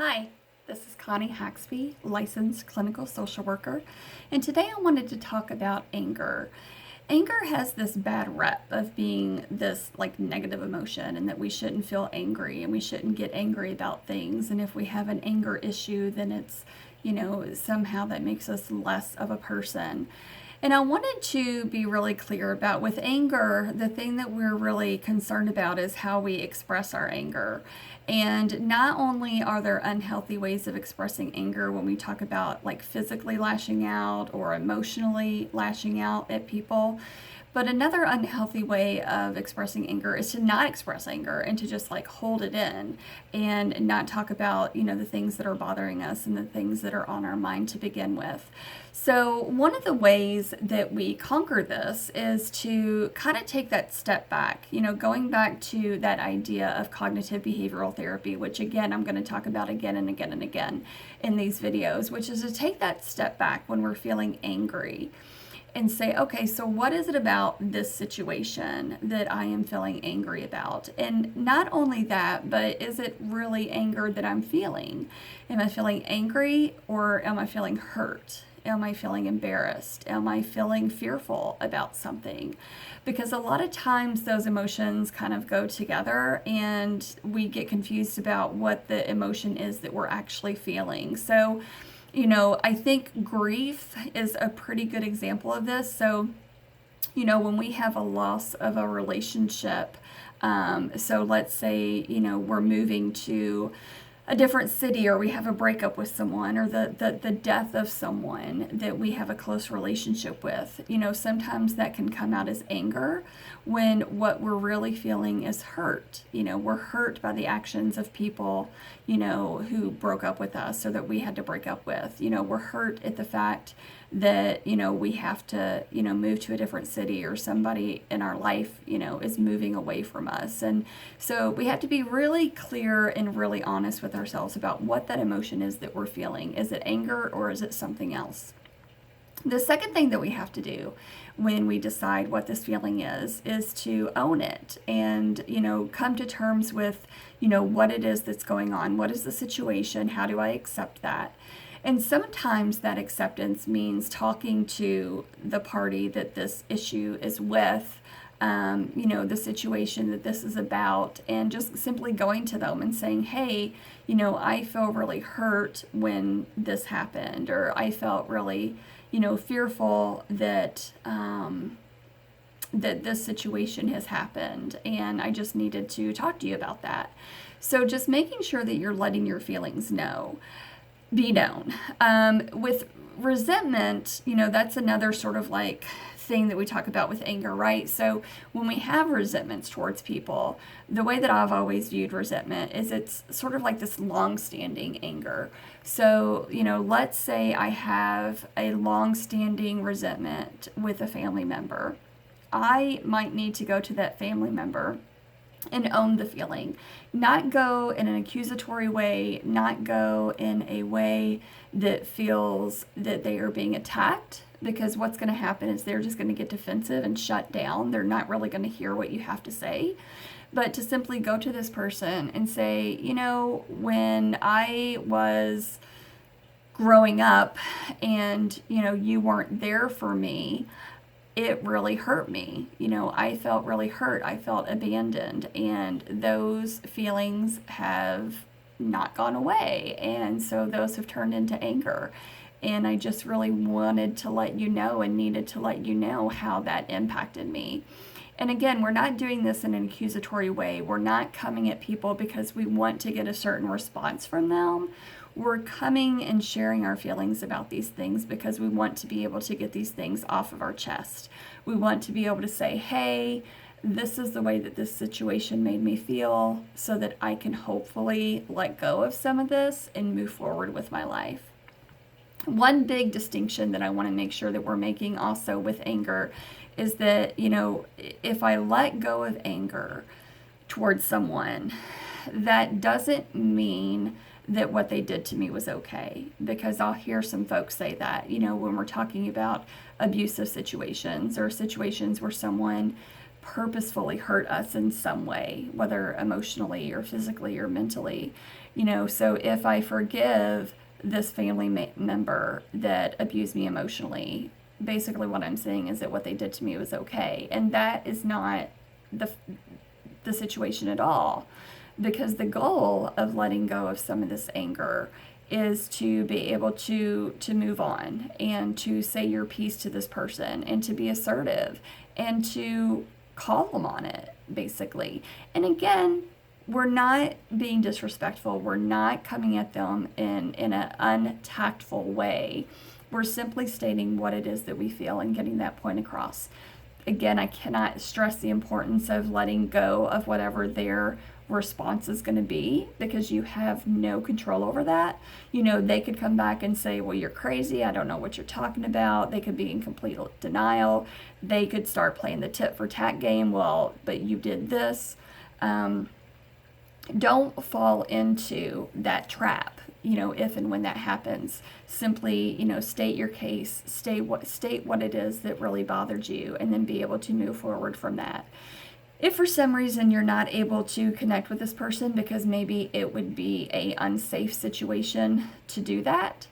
Hi, this is Connie Haxby, licensed clinical social worker, and today I wanted to talk about anger. Anger has this bad rep of being this negative emotion, and that we shouldn't feel angry and we shouldn't get angry about things. And if we have an anger issue, then it's, somehow that makes us less of a person. And I wanted to be really clear about with anger, the thing that we're really concerned about is how we express our anger. And not only are there unhealthy ways of expressing anger when we talk about physically lashing out or emotionally lashing out at people, but another unhealthy way of expressing anger is to not express anger and to just hold it in and not talk about, the things that are bothering us and the things that are on our mind to begin with. So one of the ways that we conquer this is to kind of take that step back, going back to that idea of cognitive behavioral therapy, which again, I'm going to talk about again and again and again in these videos, which is to take that step back when we're feeling angry and say, okay, so what is it about this situation that I am feeling angry about? And not only that, but is it really anger that I'm feeling? Am I feeling angry, or am I feeling hurt? Am I feeling embarrassed? Am I feeling fearful about something? Because a lot of times those emotions kind of go together and we get confused about what the emotion is that we're actually feeling. So I think grief is a pretty good example of this. So, when we have a loss of a relationship, so let's say, we're moving to a different city, or we have a breakup with someone, or the death of someone that we have a close relationship with, sometimes that can come out as anger when what we're really feeling is hurt. We're hurt by the actions of people, who broke up with us or that we had to break up with. We're hurt at the fact that, we have to, move to a different city, or somebody in our life, is moving away from us. And so we have to be really clear and really honest with ourselves about what that emotion is that we're feeling. Is it anger, or is it something else? The second thing that we have to do when we decide what this feeling is to own it and, come to terms with, what it is that's going on. What is the situation? How do I accept that? And sometimes that acceptance means talking to the party that this issue is with, the situation that this is about, and just simply going to them and saying, hey, I feel really hurt when this happened, or I felt really, fearful that that this situation has happened, and I just needed to talk to you about that. So just making sure that you're letting your feelings be known. With resentment, that's another sort of thing that we talk about with anger, right? So when we have resentments towards people, the way that I've always viewed resentment is it's sort of like this long-standing anger. So, let's say I have a long-standing resentment with a family member. I might need to go to that family member and own the feeling. Not go in an accusatory way, not go in a way that feels that they are being attacked, because what's going to happen is they're just going to get defensive and shut down. They're not really going to hear what you have to say. But to simply go to this person and say, when I was growing up and, you weren't there for me, it really hurt me. I felt really hurt. I felt abandoned, and those feelings have not gone away. And so those have turned into anger. And I just really wanted to let you know and needed to let you know how that impacted me. And again, we're not doing this in an accusatory way. We're not coming at people because we want to get a certain response from them. We're coming and sharing our feelings about these things because we want to be able to get these things off of our chest. We want to be able to say, hey, this is the way that this situation made me feel, so that I can hopefully let go of some of this and move forward with my life. One big distinction that I want to make sure that we're making also with anger is that, if I let go of anger towards someone, that doesn't mean that what they did to me was okay. Because I'll hear some folks say that, when we're talking about abusive situations or situations where someone purposefully hurt us in some way, whether emotionally or physically or mentally. So if I forgive this family member that abused me emotionally, basically what I'm saying is that what they did to me was okay. And that is not the situation at all, because the goal of letting go of some of this anger is to be able to move on and to say your piece to this person and to be assertive and to call them on it, basically. And again, we're not being disrespectful. We're not coming at them in an untactful way. We're simply stating what it is that we feel and getting that point across. Again, I cannot stress the importance of letting go of whatever their response is going to be, because you have no control over that. They could come back and say, well, you're crazy. I don't know what you're talking about. They could be in complete denial. They could start playing the tit for tat game. Well, but you did this. Don't fall into that trap, if and when that happens. Simply, state your case, state what it is that really bothered you, and then be able to move forward from that. If for some reason you're not able to connect with this person because maybe it would be a unsafe situation to do that,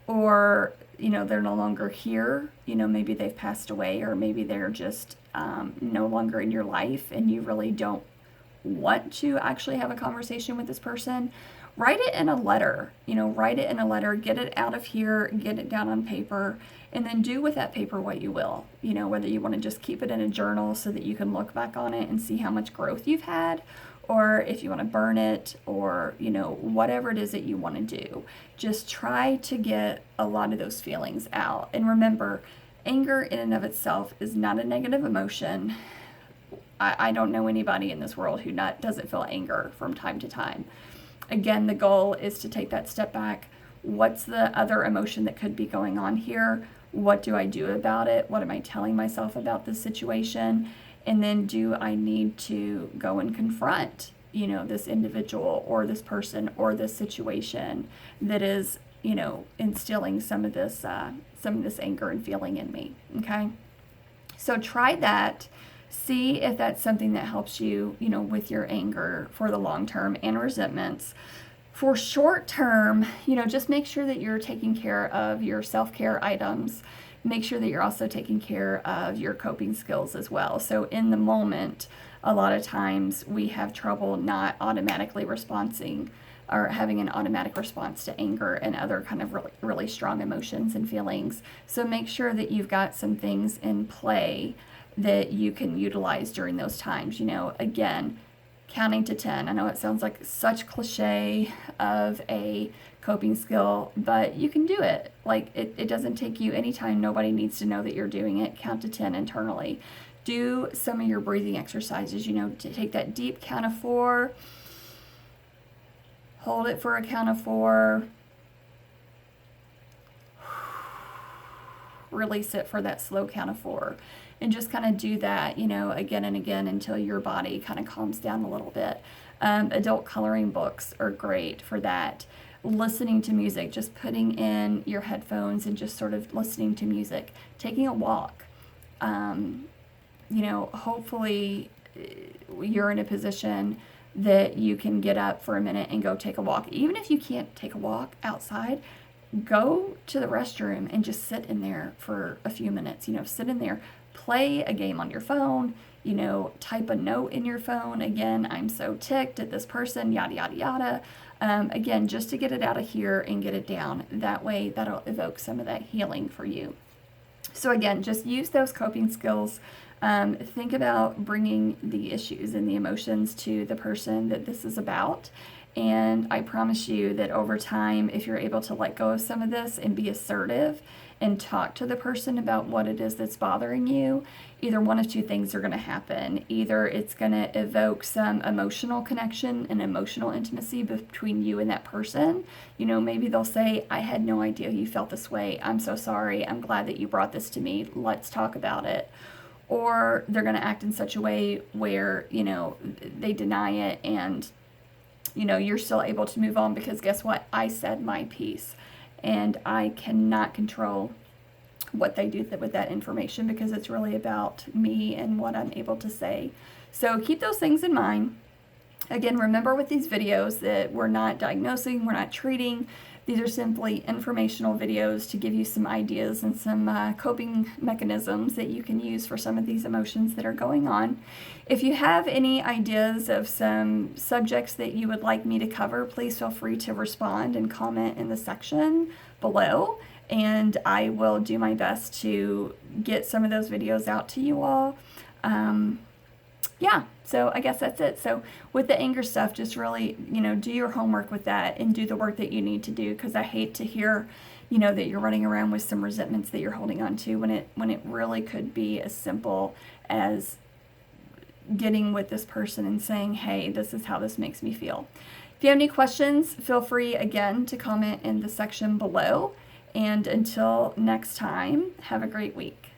or they're no longer here, maybe they've passed away, or maybe they're just no longer in your life and you really don't want to actually have a conversation with this person, write it in a letter. Get it out of here, get it down on paper, and then do with that paper what you will. Whether you want to just keep it in a journal so that you can look back on it and see how much growth you've had, or if you want to burn it, or whatever it is that you want to do. Just try to get a lot of those feelings out. And remember, anger in and of itself is not a negative emotion. I don't know anybody in this world who doesn't feel anger from time to time. Again, the goal is to take that step back. What's the other emotion that could be going on here? What do I do about it? What am I telling myself about this situation? And then, do I need to go and confront, this individual or this person or this situation that is, instilling some of this anger and feeling in me? Okay. So try that. See if that's something that helps you, with your anger for the long term and resentments. For short term, just make sure that you're taking care of your self-care items. Make sure that you're also taking care of your coping skills as well. So in the moment, a lot of times we have trouble not automatically responding or having an automatic response to anger and other kind of really, really strong emotions and feelings. So make sure that you've got some things in play that you can utilize during those times. Again, counting to 10. I know it sounds like such cliche of a coping skill, but you can do it. It doesn't take you any time. Nobody needs to know that you're doing it. Count to 10 internally. Do some of your breathing exercises, to take that deep count of 4, hold it for a count of 4, release it for that slow count of 4. And just kind of do that, again and again until your body kind of calms down a little bit. Adult coloring books are great for that. Listening to music, just putting in your headphones and just sort of listening to music. Taking a walk. Hopefully you're in a position that you can get up for a minute and go take a walk. Even if you can't take a walk outside, go to the restroom and just sit in there for a few minutes. Sit in there. Play a game on your phone, type a note in your phone. Again, I'm so ticked at this person, yada, yada, yada. Again, just to get it out of here and get it down. That way, that'll evoke some of that healing for you. So again, just use those coping skills. Think about bringing the issues and the emotions to the person that this is about. And I promise you that over time, if you're able to let go of some of this and be assertive and talk to the person about what it is that's bothering you, either one of two things are going to happen. Either it's going to evoke some emotional connection and emotional intimacy between you and that person. Maybe they'll say, I had no idea you felt this way. I'm so sorry. I'm glad that you brought this to me. Let's talk about it. Or they're going to act in such a way where, they deny it and you're still able to move on because guess what? I said my piece, and I cannot control what they do with that information, because it's really about me and what I'm able to say. So keep those things in mind. Again, remember with these videos that we're not diagnosing, we're not treating. These are simply informational videos to give you some ideas and some coping mechanisms that you can use for some of these emotions that are going on. If you have any ideas of some subjects that you would like me to cover, please feel free to respond and comment in the section below, and I will do my best to get some of those videos out to you all. Yeah, so I guess that's it. So with the anger stuff, just really, do your homework with that and do the work that you need to do, because I hate to hear, that you're running around with some resentments that you're holding on to, when it really could be as simple as getting with this person and saying, hey, this is how this makes me feel. If you have any questions, feel free again to comment in the section below. And until next time, have a great week.